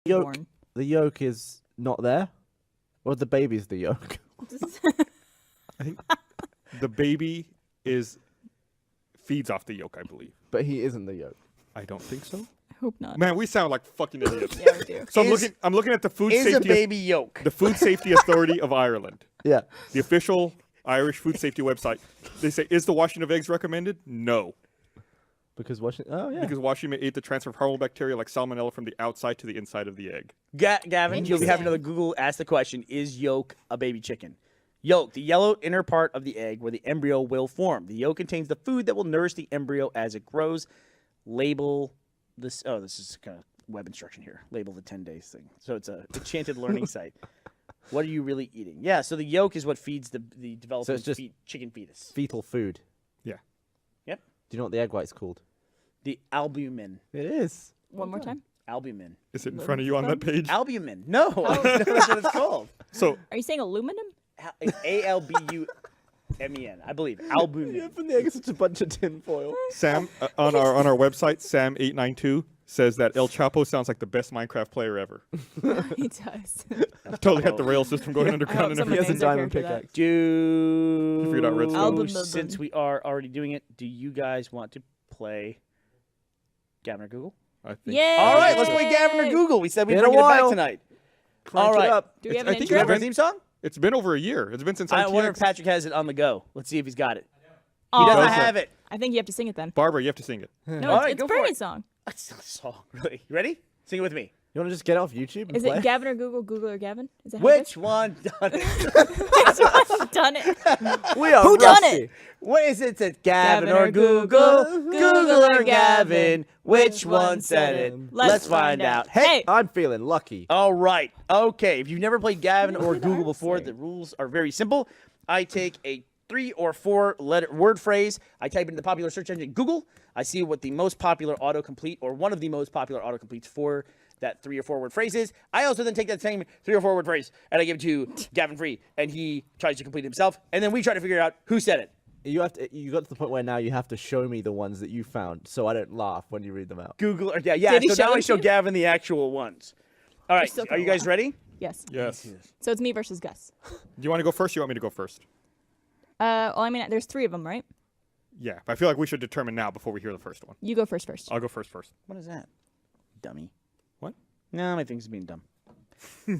The yolk is not there? Or the baby's the yolk? I think the baby feeds off the yolk, I believe. But he isn't the yolk. I don't think so. I hope not. Man, we sound like fucking idiots. Yeah, we do. So I'm looking at the food Is safety a baby yolk? the Food Safety Authority of Ireland. Yeah. The official Irish food safety website. They say, is the washing of eggs recommended? No. Because washing... Oh, yeah. Because washing may aid the transfer of harmful bacteria like salmonella from the outside to the inside of the egg. Gavin, you'll be having another Google ask the question, is yolk a baby chicken? Yolk, the yellow inner part of the egg where the embryo will form. The yolk contains the food that will nourish the embryo as it grows. Label this. Oh, this is kind of web instruction here. Label the 10 days thing. So it's a enchanted learning site. What are you really eating? Yeah, so the yolk is what feeds the developing So it's just chicken fetus. fetal food. Yeah. Yep. Do you know what the egg white's called? The albumin. It is. One more time. Albumin. Is it in front of you on that page? Albumin. No, that's what it's called. So Are you saying aluminum? It's ALBUMEN, I believe. Albumin. From the egg is such a bunch of tinfoil. Sam on our website, Sam892 says that El Chapo sounds like the best Minecraft player ever. He does. Totally had the rail system going underground and someone everything. He has a names their diamond character that. pickaxe. figured out redstone. Albumin. Since we are already doing it, do you guys want to play Gavin or Google? I think. Yay! All right, let's play Gavin or Google. We said we'd Been a bring it back while. tonight. Crank All it right. up. Do we have I an think Do you intro? have a theme song? It's been over a year. It's been since I wonder if ITX. Patrick has it on the go. Let's see if he's got it. He Oh, doesn't doesn't. have it. I think you have to sing it then. Barbara, you have to sing it. No, All it's, right, it's go for Bernie's it. song. That's not a song, really. You ready? Sing it with me. You want to just get it off YouTube and Is play? it Gavin or Google, Google or Gavin? Is that how Which one done it? I've done it. We are Who done rusty. it? What is it? It's Gavin or Google, Google or Gavin. Which one said it? Let's find out. Hey! I'm feeling lucky. All right. Okay. If you've never played Gavin or Google before, the rules are very simple. I take a 3 or 4 letter word phrase. I type it into the popular search engine Google. I see what the most popular autocomplete or one of the most popular autocompletes for that 3 or 4 word phrase is. I also then take that same 3 or 4 word phrase and I give it to Gavin Free, and he tries to complete it himself. And then we try to figure out who said it. You got to the point where now you have to show me the ones that you found, so I don't laugh when you read them out. Google or yeah. Did he So show now I it to show you? Gavin the actual ones. All right. still Are you gonna guys ready? Yes. Yes. Do So it's me versus Gus. you want to go first or you want me to go first? Well, I mean, there's 3 of them, right? Yeah, but I feel like we should determine now before we hear the first one. You go first. I'll go first. What is that? Dummy. What? No, my thing's being dumb. I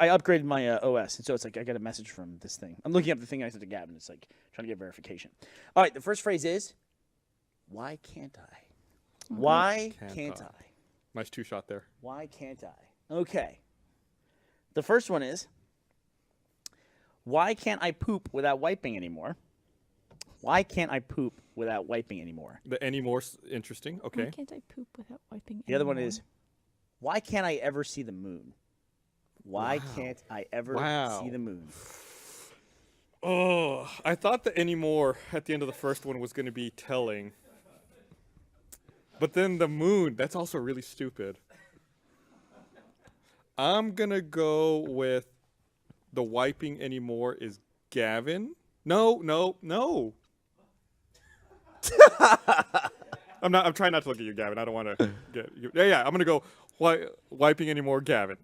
upgraded my OS, and so it's like I got a message from this thing. I'm looking up the thing I sent to Gavin. It's like trying to get verification. All right, the first phrase is, "Why can't I? Why can't I? Nice 2-shot there. Why can't I?" Okay. The first one is, "Why can't I poop without wiping anymore? Why can't I poop without wiping anymore?" The any more interesting. Why Okay. can't I poop without wiping? The other one anymore? is, "Why can't I ever see the moon? Why can't I ever see the moon?" Oh, I thought the any more at the end of the first one was going to be telling. But then the moon, that's also really stupid. I'm going to go with the wiping anymore is Gavin. No. I'm trying not to look at you, Gavin. I don't want to get you. Yeah, I'm going to go wiping anymore, Gavin.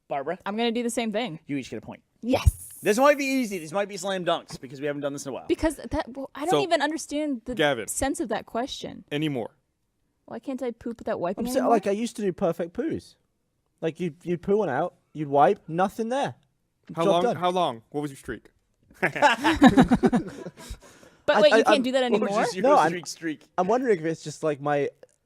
Barbara, I'm gonna do the same thing. you each get a point. Yes. This might be easy. This might be slam dunks because we haven't done this in a while. Because I don't So, even understand the Gavin. sense of that question. Anymore. Why can't I poop without wiping I'm anymore? like I used to do perfect poos. Like you'd poo one out, you'd wipe, nothing there. How Job long? done. How long? What was your streak? But wait, you can't I'm- do that What was anymore? your No, streak? I'm wondering if it's just like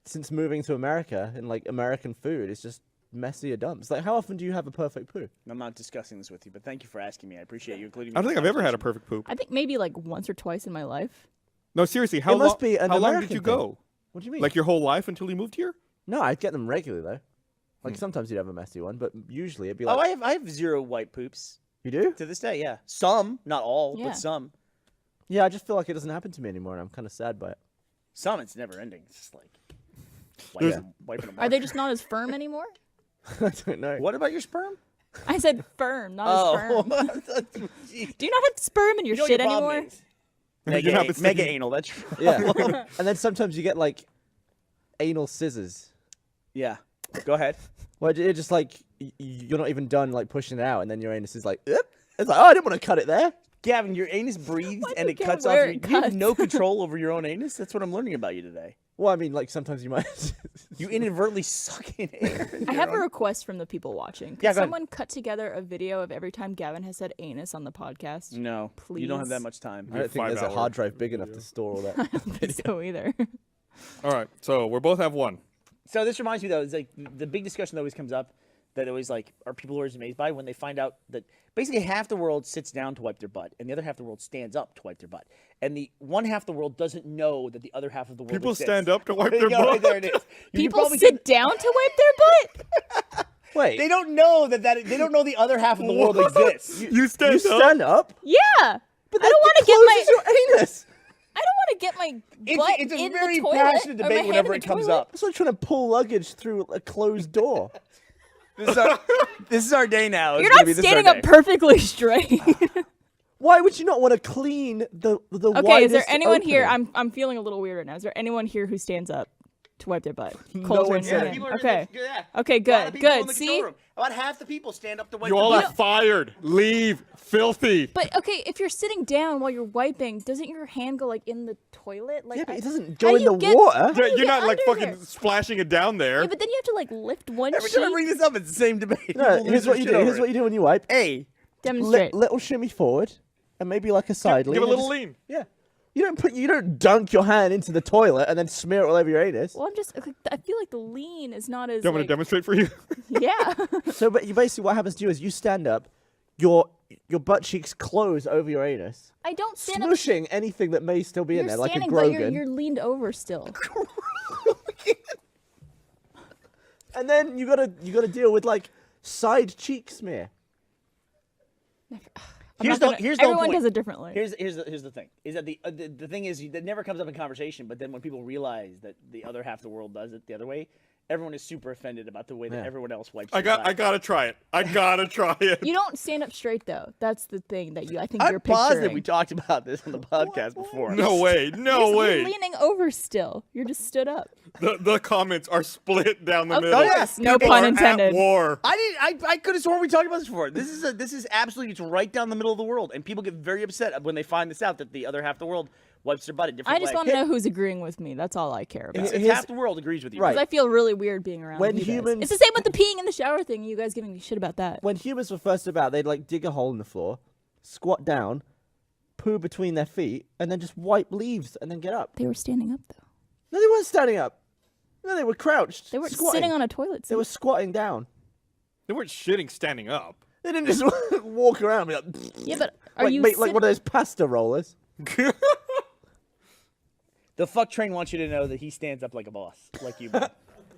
since moving to America and like American food, it's just messier dumps. Like how often do you have a perfect poo? I'm not discussing this with you, but thank you for asking me. I appreciate you including me. I don't in think the I've ever had a conversation. perfect poop. I think maybe like once or twice in my life. No, seriously, how It must long? be an how long did American you thing. go? What do you mean? Like your whole life until you moved here? No, I'd get them regularly though. Like sometimes you'd have a messy one, but usually it'd be like Oh, I have 0 white poops you do? to this day. Yeah, some, not all, Yeah. but some. Yeah, I just feel like it doesn't happen to me anymore, and I'm kind of sad by it. Some, it's never ending. It's just like There's- wiping them. Are they just not as firm anymore? I don't know. What about your sperm? I said firm, not as firm. Do you not have sperm in your You know what shit your problem anymore? is? You're not Mega mistaken. anal. That's Yeah. And then sometimes you get like anal scissors. yeah. Go ahead. Well, it's just like you're not even done like pushing it out, and then your anus is like, "Oop." It's like, oh, I didn't want to cut it there. Gavin, your anus breathes and it care cuts off. where You it have cuts. no control over your own anus. That's what I'm learning about you today. Well, I mean, like sometimes you might. You inadvertently suck in air. I have a request from the people watching. Could Yeah, go ahead. someone cut together a video of every time Gavin has said anus on the podcast? No, you don't have that Please. much time. I don't think there's a 5-hour hard drive big enough to store all that. I don't think so either. All right, so we both have one. So this reminds me though, it's like the big discussion that always comes up, that always like are people always amazed by when they find out that basically half the world sits down to wipe their butt, and the other half of the world stands up to wipe their butt, and the one half of the world doesn't know that the other half of the world People exists. stand up to wipe There you their go, butt. right there it is. You can People probably sit down to wipe their butt? Wait, They don't know that they don't know the other half of the world exists. You stand you up. stand up? Yeah. But I don't want to get my your anus. I don't want to get my butt It's a in very the toilet. passionate or my debate hand whenever in it the comes toilet. up. It's like trying to pull luggage through a closed door. This is our day now. It's You're gonna not be- this is our standing up day. perfectly straight. Why would you not want to clean the Okay, is there widest anyone here? opening? I'm feeling a little weird right now. Is there anyone here who stands up to wipe their butt? No Cole's one raising said their it. hand. People are Okay. yeah. Okay, A lot of good, people in good. the See? control room. About half the people stand up to wipe You their all butt. are fired. Leave. Filthy. But okay, if you're sitting down while you're wiping, doesn't your hand go like in the toilet? Like Yeah, but it doesn't how go do in you the get- water. how do you You're get not like under fucking there? splashing it down there. Yeah, but then you have to like lift one Every sheet. time I bring this up, it's the same debate. No, People here's lose what their you shit do. over Here's it. what you do when you wipe. A. Demonstrate. Little shimmy forward, and maybe like a side lean. Give a and little just- lean. Yeah. You don't dunk your hand into the toilet and then smear it all over your anus. Well, I feel like the lean is not as Do you want me like, to demonstrate for you? yeah. So, but you basically what happens to you is you stand up, your butt cheeks close over your anus, I don't stand up. smooshing anything that may still be in You're there, like a standing, but Grogan. you're leaned over still. And then you gotta deal with like side cheek smear. Here's Not the gonna- whole everyone point. does it differently. Here's the thing is that the thing is that never comes up in conversation, but then when people realize that the other half of the world does it the other way, everyone is super offended about the way that Yeah. everyone else wipes. I their butt. gotta try it. I gotta try it. You don't stand up straight though. That's the thing that I think I'm you're positive picturing. we talked about this on the podcast before. No way. No You're way. leaning over still. You're just stood up. The comments are split down the Of middle. course, no People pun are intended. At war. I could have sworn we talked about this before. This is absolutely it's right down the middle of the world, and people get very upset when they find this out that the other half of the world wipes their butt a different I just way. want to know who's agreeing with me. That's all I care about. If Here's- half the world agrees with you, Right. Because I feel really weird being around When you guys. humans- It's the same with the peeing in the shower thing. You guys giving me shit about that. When humans were first about, they'd like dig a hole in the floor, squat down, poo between their feet, and then just wipe leaves and then get up. They were standing up though. No, they weren't standing up. No, they were crouched. They were squatting. sitting on a toilet seat. They were squatting down. They weren't shitting standing up. They didn't just walk around and be like, Yeah, but are like, you make like sit- one of those pasta rollers. the fuck train wants you to know that he stands up like a boss, like you.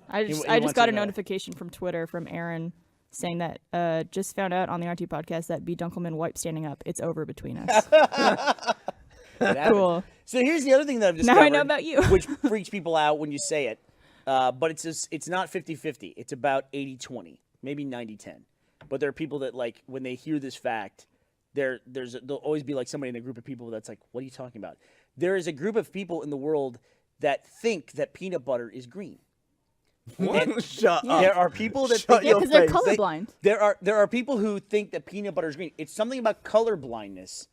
I He just wants got to a know. notification from Twitter from Aaron saying that just found out on the RT podcast that B. Dunkelman wiped standing up. It's over between us. Cool. So here's the other thing that I've Now discovered. I know about you. which freaks people out when you say it. But it's not 50-50. It's about 80-20, maybe 90-10. But there are people that like when they hear this fact, there'll always be like somebody in a group of people that's like, "What are you talking about?" There is a group of people in the world that think that peanut butter is green. Shut up. There are people that Shut think Yeah, your because they're face. colorblind. there are people who think that peanut butter is green. It's something about color blindness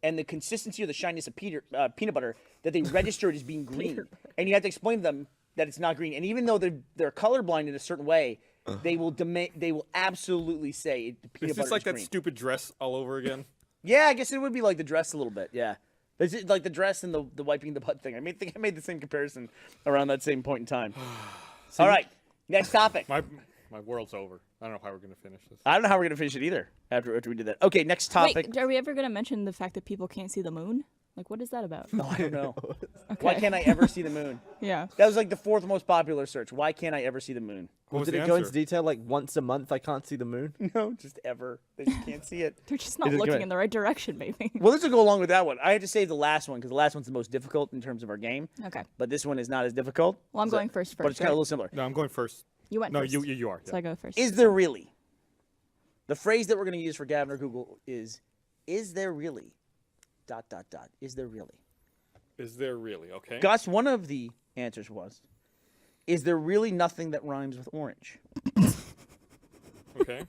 and the consistency or the shininess of peanut butter that they register it as being green. And you have to explain to them that it's not green. And even though they're colorblind in a certain way, they will absolutely say the peanut Is butter this like is that green. stupid dress all over again? Yeah, I guess it would be like the dress a little bit. Yeah. It's like the dress and the wiping the butt thing. I think I made the same comparison around that same point in time. All right, next topic. My world's over. I don't know how we're gonna finish this. I don't know how we're gonna finish it either after we did that. Okay, next topic. Wait, are we ever going to mention the fact that people can't see the moon? Like, what is that about? No, I don't know. Okay. Why can't I ever see the moon? Yeah. That was like the fourth most popular search. Why can't I ever see the moon? What was Did the it go into answer? detail like once a month I can't see the moon? No, just ever. They just can't see it. They're just not It is looking good. in the right direction, maybe. Well, this will go along with that one. I had to save the last one because the last one's the most difficult in terms of our game. Okay. But this one is not as difficult. Well, I'm going first. But it's kind of a little similar. No, I'm going first. You went No, first. you are. So yeah. I go first. Is there really? The phrase that we're going to use for Gavin or Google is there really? ... Is there really? Is there really? Okay. Gus, one of the answers was, is there really nothing that rhymes with orange? Okay.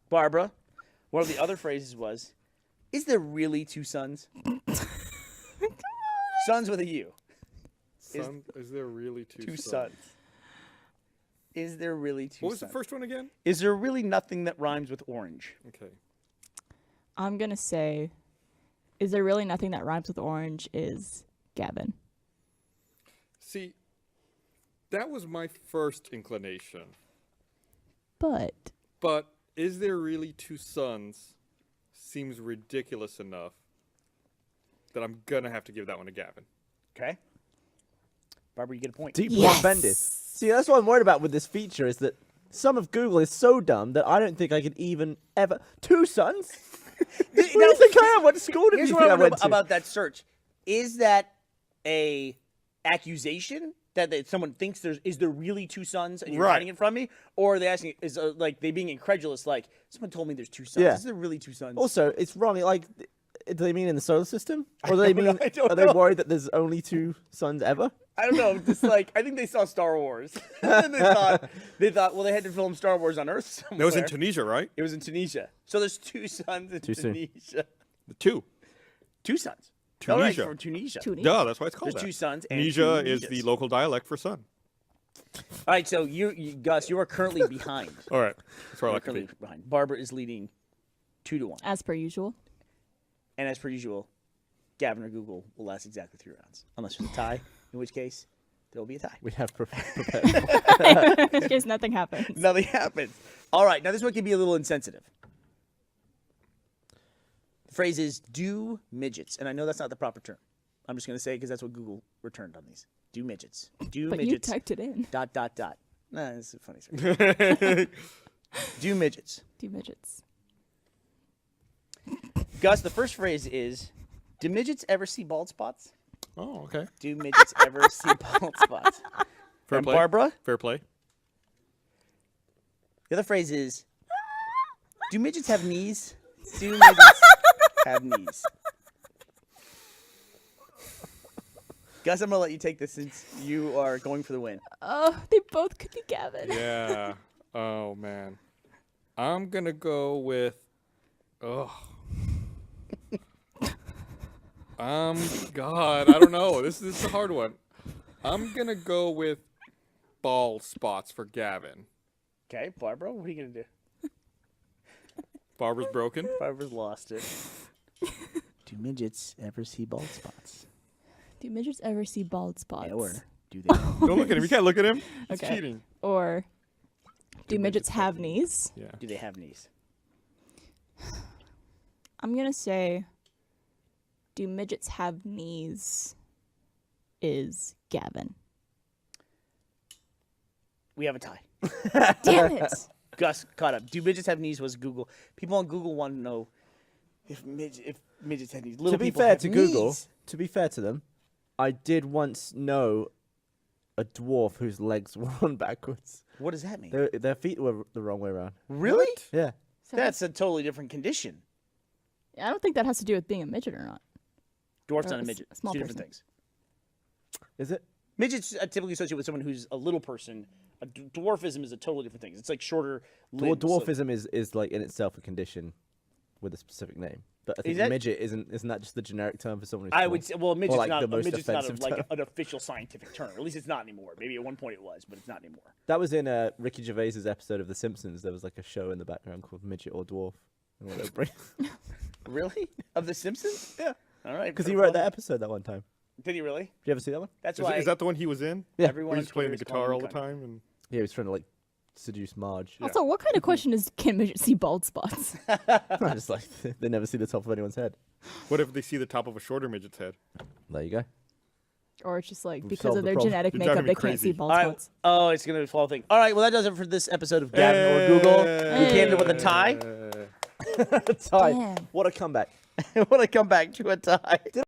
Barbara, one of the other phrases was, "Is there really two suns?" Suns with a U. Is there really Two suns. Is there really two What was the suns? first one again? Is there really nothing that rhymes with orange? Okay. I'm gonna say, is there really nothing that rhymes with orange? Is Gavin? See, that was my first inclination. But But is there really two suns seems ridiculous enough that I'm going to have to give that one to Gavin. Okay. Barbara, you get a point. Deeply Yes. offended. See, that's what I'm worried about with this feature is that some of Google is so dumb that I don't think I could even ever. Two sons? What do you think I am? What school did Here's you what think I I want went to to? know about that search. Is that a accusation that someone thinks is there really two suns and you're Right. hiding it from me, or are they asking is like they being incredulous like someone told me there's two suns? Yeah. Is there really two suns? Also, it's wrong. Like, do they mean in the solar system? Or do they mean? I don't Are they know. worried that there's only two suns ever? I don't know. Just like I think they saw Star Wars and they thought well they had to film Star Wars on Earth somewhere. That was in Tunisia, right? It was in Tunisia. So there's two suns in Too soon. Tunisia. The two. Two suns. Tunisia. All right, from Tunisia. Tunisia. Yeah, that's why it's called There's that. two suns and Tunisia two is the Tunisias. local dialect for sun. All right, so Gus, you are currently behind. All right. That's where I You're like to be. currently behind. Barbara is leading 2-1. As per usual. And as per usual, Gavin or Google will last exactly 3 rounds. Unless there's a tie, in which case there will be a tie. We have prepared. In case nothing happens. Nothing happens. All right, now this one can be a little insensitive. The phrase is do midgets. And I know that's not the proper term. I'm just going to say it because that's what Google returned on these. Do midgets. Do But you midgets. typed it in. ... Nah, this is a funny story. Do midgets. Do midgets. Gus, the first phrase is, do midgets ever see bald spots? Oh, okay. Do midgets ever see bald spots? Fair And play. Barbara, Fair play. the other phrase is, do midgets have knees? Do midgets have knees? Gus, I'm going to let you take this since you are going for the win. Oh, they both could be Gavin. Yeah. Oh, man. I'm going to go with... Oh. God, I don't know. This is a hard one. I'm going to go with bald spots for Gavin. Okay, Barbara, what are you going to do? Barbara's broken. Barbara's lost it. Do midgets ever see bald spots? Do midgets ever see bald spots? Yeah, or do they? Don't look at him. You can't look at him. It's Okay. cheating. Or do midgets have knees? Yeah. Do they have knees? I'm going to say, do midgets have knees? Is Gavin. We have a tie. Damn it. Gus caught up. Do midgets have knees was Google. People on Google want to know if midgets have knees. Little To be people fair have to knees. Google, to be fair to them, I did once know a dwarf whose legs were on backwards. What does that mean? Their feet were the wrong way around. Really? Yeah. So That's a totally different condition. I don't think that has to do with being a midget or not. Dwarf's Or not a a midget. small Two different person. things. Is it? Midgets are typically associated with someone who's a little person. A dwarfism is a totally different thing. It's like shorter Well, limbs. dwarfism is like in itself a condition with a specific name. But I think that- midget isn't that just the generic term for someone who's I small? would say, well, midget's like not, the most midget's not offensive like term. an official scientific term. At least it's not anymore. Maybe at one point it was, but it's not anymore. That was in Ricky Gervais's episode of The Simpsons. There was like a show in the background called Midget or Dwarf. And what they would bring- Really? Of The Simpsons? yeah, All right. because he wrote that episode that one time. Did he really? Did you ever see that one? That's Is, why is that the one he was in? Yeah. everyone Where on he's playing the Twitter is calling guitar him all the cunt. time? And Yeah, he was trying to like seduce Marge. Yeah. Also, what kind of question is can midgets see bald spots? I just like they never see the top of anyone's head. what if they see the top of a shorter midget's head? There you go. Or it's just like We've because solved of the their problem. genetic You're makeup, driving me they can't see crazy. bald All right. spots. Oh, it's going to be a fall thing. All right. Well, that does it for this episode of Gavin or Google. We came in with a tie. Tie. Damn. What a comeback. Want to come back to a tie.